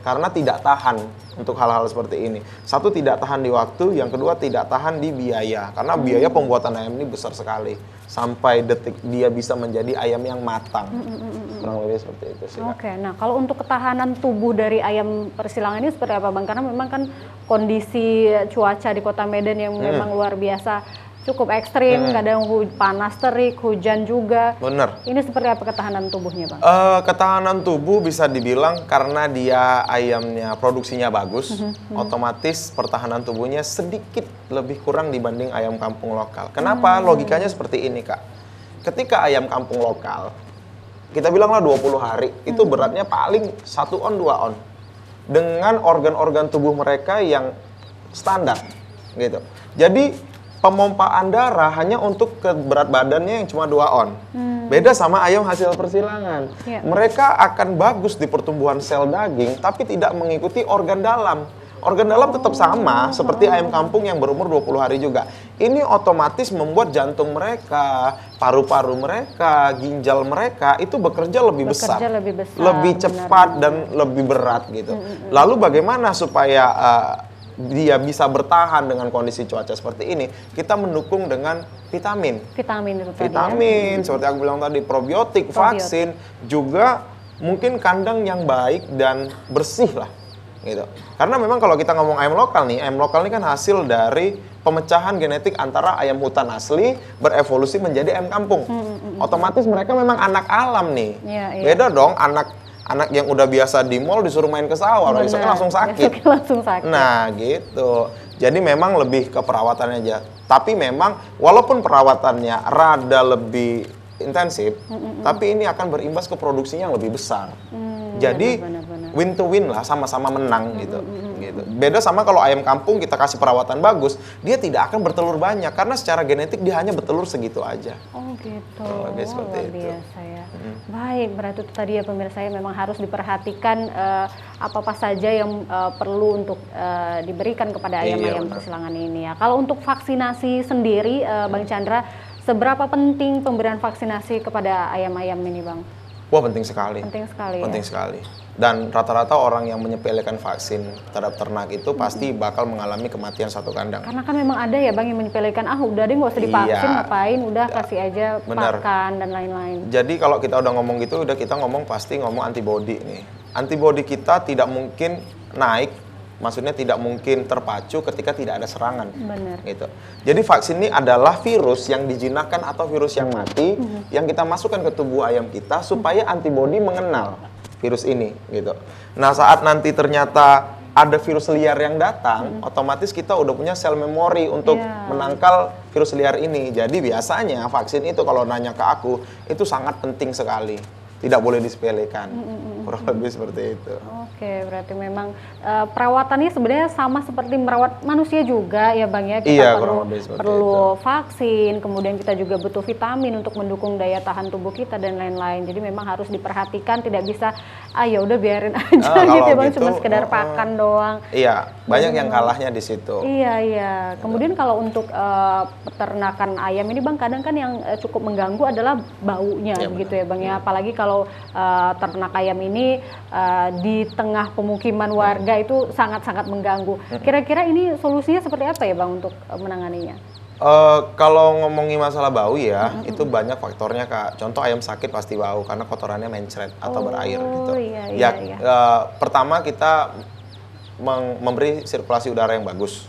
B: karena tidak tahan untuk hal-hal seperti ini. Satu, tidak tahan di waktu. Yang kedua, tidak tahan di biaya. Karena biaya pembuatan ayam ini besar sekali. Sampai detik dia bisa menjadi ayam yang matang. Kurang lebih seperti itu sih.
A: Oke, nah kalau untuk ketahanan tubuh dari ayam persilangan ini seperti apa Bang? Karena memang kan kondisi cuaca di Kota Medan yang memang luar biasa cukup ekstrim, kadang panas terik, hujan juga.
B: Bener.
A: Ini seperti apa ketahanan tubuhnya Bang?
B: Ketahanan tubuh bisa dibilang karena dia ayamnya produksinya bagus, otomatis pertahanan tubuhnya sedikit lebih kurang dibanding ayam kampung lokal. Kenapa? Logikanya seperti ini Kak. Ketika ayam kampung lokal, kita bilanglah 20 hari, itu beratnya paling 1 on 2 on. Dengan organ-organ tubuh mereka yang standar gitu. Jadi pemompaan darah hanya untuk ke berat badannya yang cuma 2 on. Beda sama ayam hasil persilangan. Mereka akan bagus di pertumbuhan sel daging, tapi tidak mengikuti organ dalam. Organ dalam tetap sama seperti ayam kampung yang berumur 20 hari juga. Ini otomatis membuat jantung mereka, paru-paru mereka, ginjal mereka itu bekerja lebih besar, lebih cepat dan lebih berat gitu. Lalu bagaimana supaya dia bisa bertahan dengan kondisi cuaca seperti ini? Kita mendukung dengan vitamin.
A: Vitamin itu tadi
B: Vitamin, seperti aku bilang tadi, probiotik, vaksin, juga mungkin kandang yang baik dan bersih lah. Gitu. Karena memang kalau kita ngomong ayam lokal nih kan hasil dari pemecahan genetik antara ayam hutan asli berevolusi menjadi ayam kampung. Otomatis mereka memang anak alam nih. Beda dong anak yang udah biasa di mall disuruh main ke sawah, besoknya langsung sakit. Nah, gitu. Jadi memang lebih ke perawatannya aja. Tapi memang walaupun perawatannya rada lebih intensif, tapi ini akan berimbas ke produksinya yang lebih besar. Jadi win to win lah, sama-sama menang gitu. Beda sama kalau ayam kampung kita kasih perawatan bagus, dia tidak akan bertelur banyak karena secara genetik dia hanya bertelur segitu aja.
A: Oh gitu.
B: Lebih seperti itu.
A: Biasa ya. Baik, berarti itu tadi ya pemirsa ya, memang harus diperhatikan apa saja yang perlu untuk diberikan kepada ayam-ayam persilangan ini ya. Kalau untuk vaksinasi sendiri, Bang Chandra, seberapa penting pemberian vaksinasi kepada ayam-ayam ini, Bang?
B: Wah, penting sekali.
A: Penting sekali.
B: Penting sekali. Dan rata-rata orang yang menyepelekan vaksin terhadap ternak itu pasti bakal mengalami kematian satu kandang.
A: Karena kan memang ada ya Bang yang menyepelekan, udah deh nggak usah divaksin, ngapain, udah kasih aja pakan dan lain-lain.
B: Jadi kalau kita udah ngomong gitu, kita pasti ngomong antibodi nih. Antibodi kita tidak mungkin naik, maksudnya tidak mungkin terpacu ketika tidak ada serangan.
A: Benar.
B: Gitu. Jadi vaksin ini adalah virus yang dijinakkan atau virus yang mati yang kita masukkan ke tubuh ayam kita supaya antibodi mengenal virus ini gitu. Nah, saat nanti ternyata ada virus liar yang datang, otomatis kita udah punya sel memori untuk menangkal virus liar ini. Jadi biasanya vaksin itu kalau nanya ke aku itu sangat penting sekali. Tidak boleh disepelekan. kurang lebih seperti itu.
A: Oke, berarti memang perawatannya sebenarnya sama seperti merawat manusia juga ya Bang ya. Kita
B: Iya, kurang lebih seperti
A: perlu vaksin, kemudian kita juga butuh vitamin untuk mendukung daya tahan tubuh kita dan lain-lain. Jadi memang harus diperhatikan, tidak bisa ya udah biarin aja gitu ya Bang, cuma sekedar pakan doang.
B: Iya, banyak yang kalahnya di situ.
A: Iya. Kemudian kalau untuk peternakan ayam ini Bang, kadang kan yang cukup mengganggu adalah baunya begitu ya Bang ya. Apalagi kalau ternak ayam ini di tengah pemukiman warga itu sangat-sangat mengganggu. Kira-kira ini solusinya seperti apa ya Bang untuk menanganinya?
B: Kalau ngomongin masalah bau ya, itu banyak faktornya Kak. Contoh ayam sakit pasti bau karena kotorannya mencret atau berair gitu.
A: Iya.
B: Pertama kita memberi sirkulasi udara yang bagus.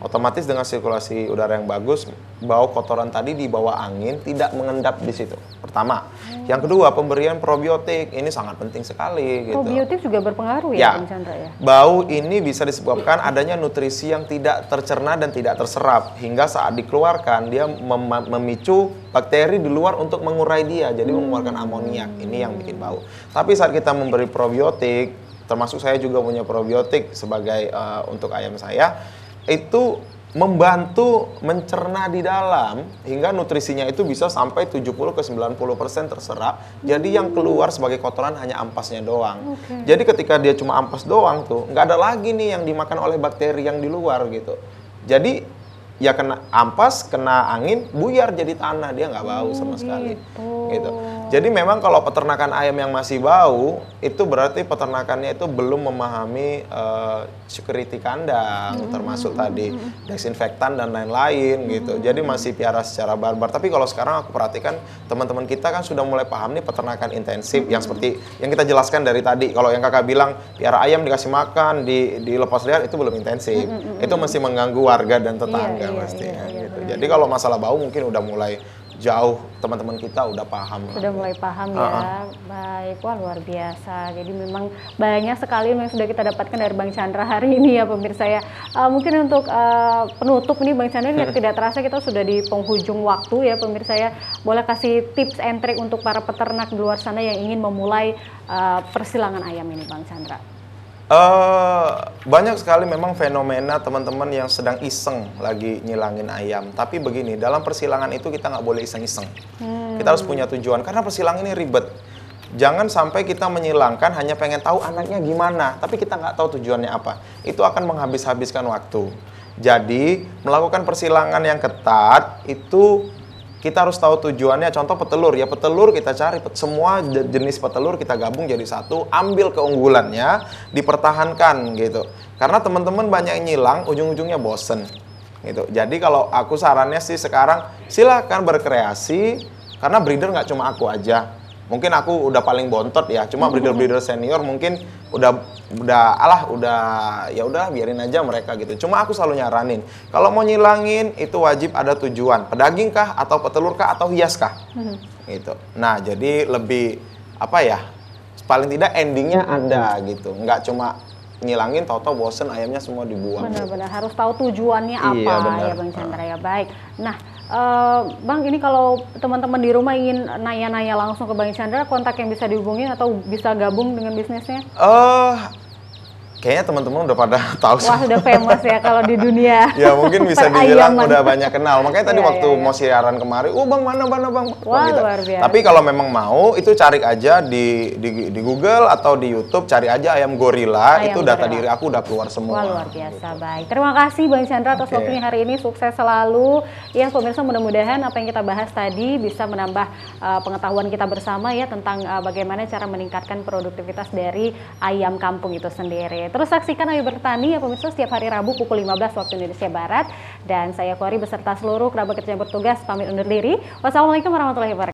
B: Otomatis dengan sirkulasi udara yang bagus, bau kotoran tadi dibawa angin tidak mengendap di situ. Pertama. Yang kedua, pemberian probiotik ini sangat penting sekali gitu.
A: Probiotik juga berpengaruh ya Bang Chandra ya?
B: Bau ini bisa disebabkan adanya nutrisi yang tidak tercerna dan tidak terserap hingga saat dikeluarkan dia memicu bakteri di luar untuk mengurai dia, jadi mengeluarkan amoniak. Ini yang bikin bau. Tapi saat kita memberi probiotik, termasuk saya juga punya probiotik sebagai untuk ayam saya, itu membantu mencerna di dalam hingga nutrisinya itu bisa sampai 70 ke 90% terserap. Jadi yang keluar sebagai kotoran hanya ampasnya doang. Jadi ketika dia cuma ampas doang tuh, nggak ada lagi nih yang dimakan oleh bakteri yang di luar gitu. Jadi ya kena ampas, kena angin, buyar jadi tanah, dia nggak bau sama sekali. Gitu. Jadi memang kalau peternakan ayam yang masih bau, itu berarti peternakannya itu belum memahami security kandang, termasuk tadi desinfektan dan lain-lain gitu. Jadi masih piara secara barbar. Tapi kalau sekarang aku perhatikan teman-teman kita kan sudah mulai paham nih peternakan intensif yang seperti yang kita jelaskan dari tadi. Kalau yang kakak bilang piara ayam dikasih makan, dilepas liar itu belum intensif. Itu masih mengganggu warga dan tetangga pastinya. Gitu. Jadi kalau masalah bau mungkin udah mulai jauh, teman-teman kita udah paham.
A: Sudah mulai paham ya. Baik, wah luar biasa. Jadi memang banyak sekali yang sudah kita dapatkan dari Bang Chandra hari ini ya pemirsa ya. Mungkin untuk penutup nih Bang Chandra, tidak terasa kita sudah di penghujung waktu ya pemirsa ya. Boleh kasih tips and trick untuk para peternak di luar sana yang ingin memulai persilangan ayam ini Bang Chandra?
B: Banyak sekali memang fenomena teman-teman yang sedang iseng lagi nyilangin ayam. Tapi begini, dalam persilangan itu kita nggak boleh iseng-iseng. Kita harus punya tujuan, karena persilangan ini ribet. Jangan sampai kita menyilangkan hanya pengen tahu anaknya gimana, tapi kita nggak tahu tujuannya apa. Itu akan menghabis-habiskan waktu. Jadi, melakukan persilangan yang ketat, itu kita harus tahu tujuannya. Contoh petelur, ya petelur kita cari semua jenis petelur kita gabung jadi satu, ambil keunggulannya, dipertahankan gitu. Karena teman-teman banyak yang nyilang, ujung-ujungnya bosen gitu. Jadi kalau aku sarannya sih sekarang silakan berkreasi, karena breeder nggak cuma aku aja. Mungkin aku udah paling bontot ya, cuma breeder-breeder senior mungkin ya udah biarin aja mereka gitu. Cuma aku selalu nyaranin, kalau mau nyilangin itu wajib ada tujuan, pedaging kah atau petelur kah atau hias kah? Gitu. Nah, jadi lebih paling tidak endingnya ada gitu. Nggak cuma nyilangin tahu-tahu bosen ayamnya semua dibuang.
A: Benar-benar harus tahu tujuannya apa ya Bang Chandra ya. Baik. Nah, Bang, ini kalau teman-teman di rumah ingin nanya-nanya langsung ke Bang Chandra, kontak yang bisa dihubungin atau bisa gabung dengan bisnisnya?
B: Kayaknya teman-teman udah pada tahu.
A: Wah, udah famous ya kalau di dunia.
B: Ya mungkin bisa dibilang udah banyak kenal. Makanya tadi waktu mau siaran kemarin, Bang mana Bang.
A: Wah,
B: gitu.
A: luar biasa.
B: Tapi kalau memang mau, itu cari aja di Google atau di YouTube, cari aja ayam gorila, itu data diri aku udah keluar semua.
A: Wah, luar biasa. Gitu. Baik. Terima kasih Bang Chandra atas waktunya hari ini. Sukses selalu. Ya, pemirsa, mudah-mudahan apa yang kita bahas tadi bisa menambah pengetahuan kita bersama ya tentang bagaimana cara meningkatkan produktivitas dari ayam kampung itu sendiri. Terus saksikan Ayo Bertani ya pemirsa setiap hari Rabu pukul 15 waktu Indonesia Barat. Dan saya Kori beserta seluruh kerabat kerja yang bertugas pamit undur diri. Wassalamualaikum warahmatullahi wabarakatuh.